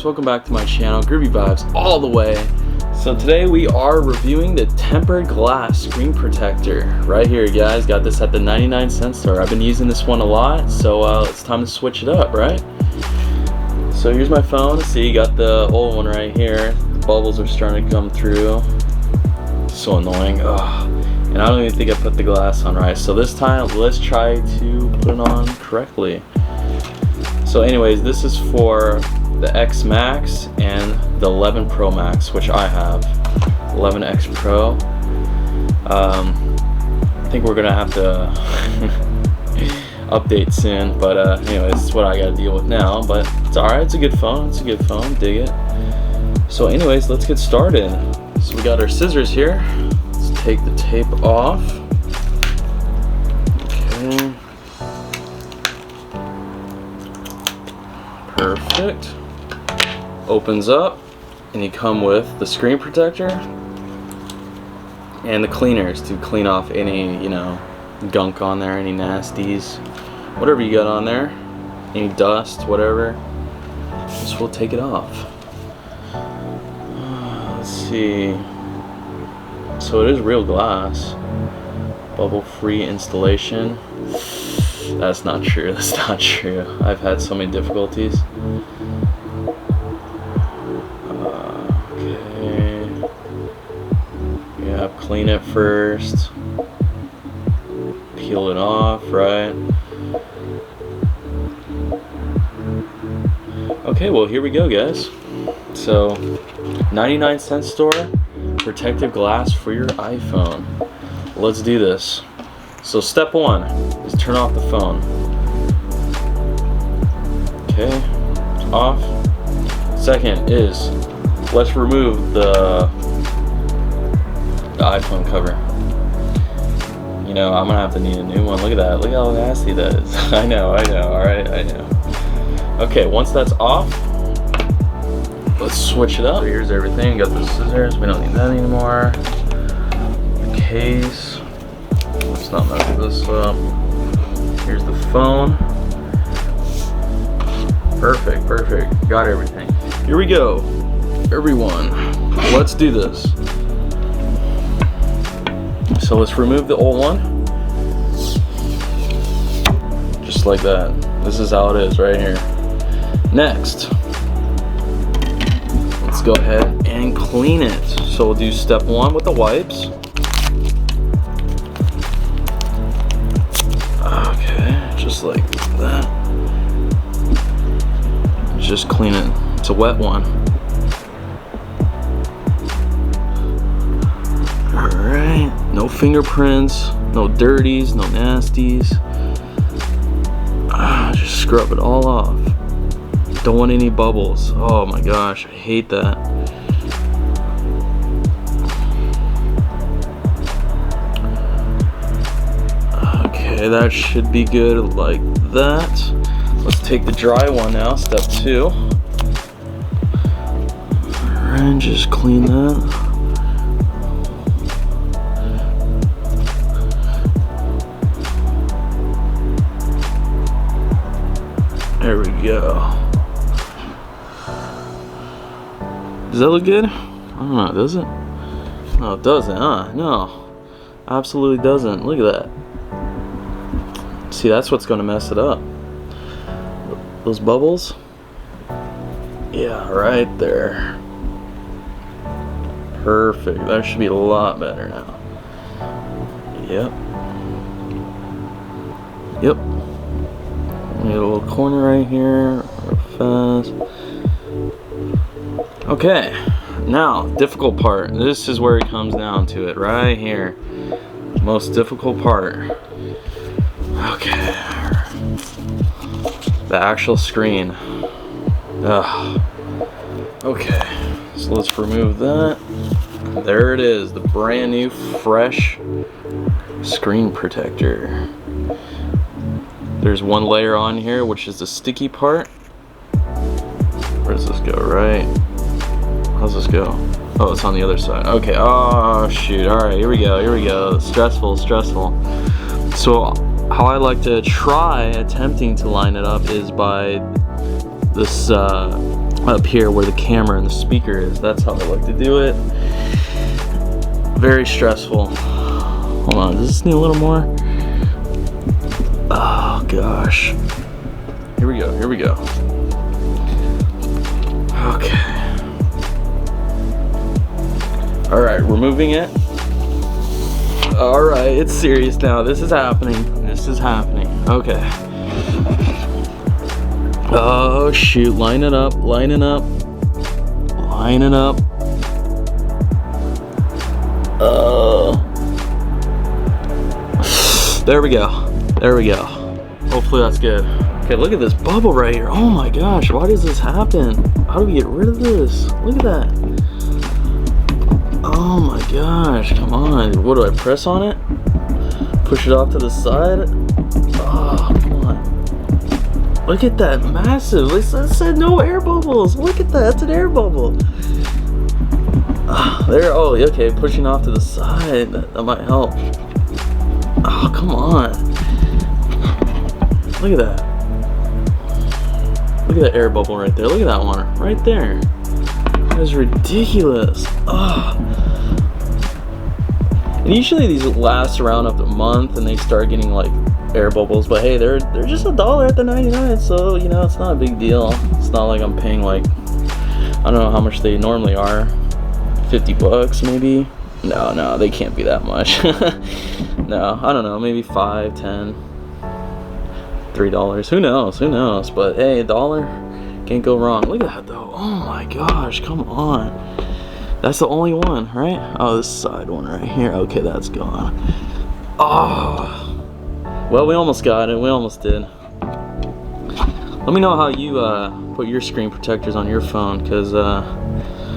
guys, welcome back to my channel, Groovy Vibes all the way. So today we are reviewing the tempered glass screen protector right here, guys. Got this at the 99-cent store. I've been using this one a lot, so it's time to switch it up, right? So here's my phone. See, got the old one right here. The bubbles are starting to come through. So annoying. Ugh. And I don't even think I put the glass on right. So this time, let's try to put it on correctly. So anyways, this is for the X Max and the 11 Pro Max, which I have. 11X Pro. I think we're gonna have to update soon, but anyways, it's what I gotta deal with now. But it's alright, it's a good phone, dig it. So anyways, let's get started. So we got our scissors here. Let's take the tape off. Okay. Perfect. Opens up, and you come with the screen protector and the cleaners to clean off any, gunk on there, any nasties, whatever you got on there, any dust, whatever. Just we'll take it off. Let's see. So it is real glass, bubble-free installation. That's not true. That's not true. I've had so many difficulties. Okay. Yeah, clean it first. Peel it off, right? Okay, well, here we go, guys. So, 99-cent store, protective glass for your iPhone. Let's do this. So step one is turn off the phone. Okay, it's off. Second is let's remove the iPhone cover. I'm gonna have to need a new one. Look at that. Look how nasty that is. I know. Alright, I know. Okay, once that's off, let's switch it up. So here's everything. Got the scissors. We don't need that anymore. The case. Let's not mess this up. Here's the phone. Perfect. Got everything. Here we go. Everyone, let's do this. So let's remove the old one. Just like that. This is how it is right here. Next, let's go ahead and clean it. So we'll do step one with the wipes. Just like that. Just clean it. It's a wet one. Alright. No fingerprints, no dirties, no nasties. Just scrub it all off. Don't want any bubbles. Oh my gosh, I hate that. Okay, that should be good like that. Let's take the dry one now, step two. Alright, just clean that. There we go. Does that look good? I don't know, does it? No, it doesn't, huh? No, absolutely doesn't. Look at that. See, that's what's going to mess it up. Those bubbles. Yeah, right there. Perfect. That should be a lot better now. Yep. Need a little corner right here. Real fast. Okay. Now, difficult part. This is where it comes down to it. Right here. Most difficult part. Okay, the actual screen. Ugh. Okay, so let's remove that. There it is, the brand new fresh screen protector. There's one layer on here, which is the sticky part. Where does this go? Right? How's this go? Oh, it's on the other side. Okay, oh shoot. Alright, here we go. Stressful. So how I like to try attempting to line it up is by this up here where the camera and the speaker is. That's how I like to do it. Very stressful. Hold on, does this need a little more? Oh gosh. Here we go, here we go. Okay. All right, removing it. All right, it's serious now. This is happening. This is happening. Okay. Oh shoot, line it up, line it up, line it up. There we go. There we go. Hopefully that's good. Okay, look at this bubble right here. Oh my gosh, why does this happen? How do we get rid of this? Look at that. Oh my gosh, come on. What do I press on it? Push it off to the side? Oh, come on. Look at that, massive. It said no air bubbles. Look at that, that's an air bubble. There, oh, okay, pushing off to the side. That might help. Oh, come on. Look at that. Look at that air bubble right there. Look at that one right there. That is ridiculous. Oh. And usually these last around up to a month and they start getting like air bubbles, but hey, they're just $1 at the 99, so you know, it's not a big deal. It's not like I'm paying like, I don't know how much they normally are, 50 bucks maybe. No, they can't be that much. No, I don't know, maybe 5, 10, $3, who knows, but hey, $1 can't go wrong. Look at that though. Oh my gosh, come on. That's the only one, right? Oh, this side one right here. Okay, that's gone. Oh, well, we almost got it. We almost did. Let me know how you put your screen protectors on your phone, because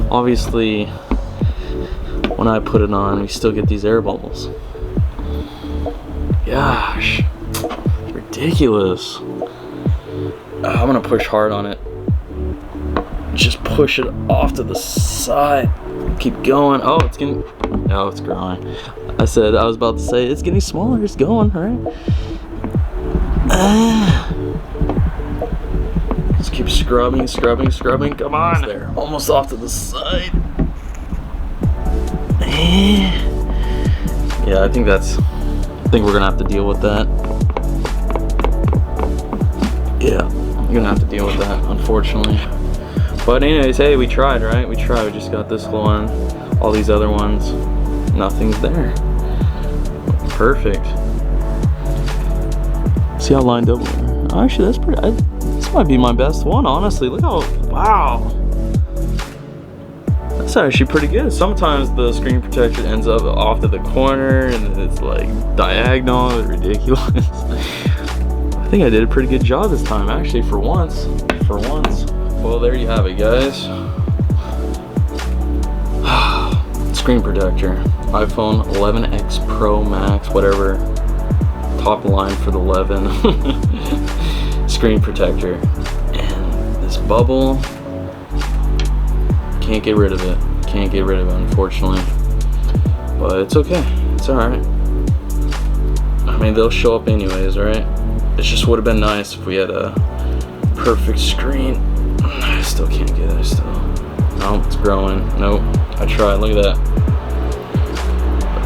obviously when I put it on, we still get these air bubbles. Gosh, ridiculous. I'm gonna push hard on it. Just push it off to the side. Keep going. Oh, it's getting, no, it's growing. I was about to say it's getting smaller. It's going, right? Just keep scrubbing. Come on. There, almost off to the side. Yeah, I think we're gonna have to deal with that. Yeah, you're gonna have to deal with that, unfortunately. But anyways, hey, we tried, right? We tried. We just got this one. All these other ones, nothing's there. Perfect. See how lined up? Actually, that's pretty. This might be my best one, honestly. Look how, wow. That's actually pretty good. Sometimes the screen protector ends up off to the corner and it's like diagonal. It's ridiculous. I think I did a pretty good job this time, actually, for once. Well, there you have it, guys. Screen protector, iPhone 11X Pro Max, whatever, top line for the 11. Screen protector, and this bubble, can't get rid of it, unfortunately, but it's okay, it's all right. I mean, they'll show up anyways, right? It just would have been nice if we had a perfect screen. I still can't get it. Nope, it's growing. Nope, I tried. Look at that.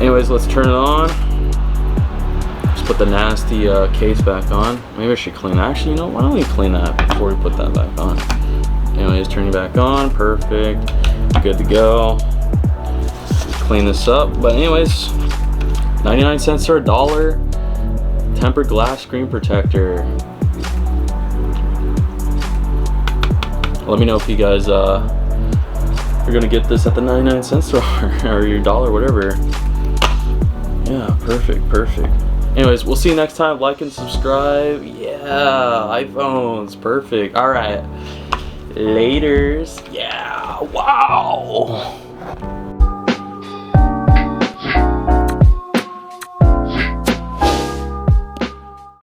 Anyways, let's turn it on. Just put the nasty case back on. Maybe I should clean that. Actually, you know, why don't we clean that before we put that back on? Anyways, turn it back on. Perfect. Good to go. Clean this up. But anyways, 99 cents or $1. Tempered glass screen protector. Let me know if you guys are gonna get this at the 99 cent store or your $1, whatever. Yeah, perfect. Anyways, we'll see you next time. Like and subscribe. Yeah, iPhones, perfect. All right, laters. Yeah, wow.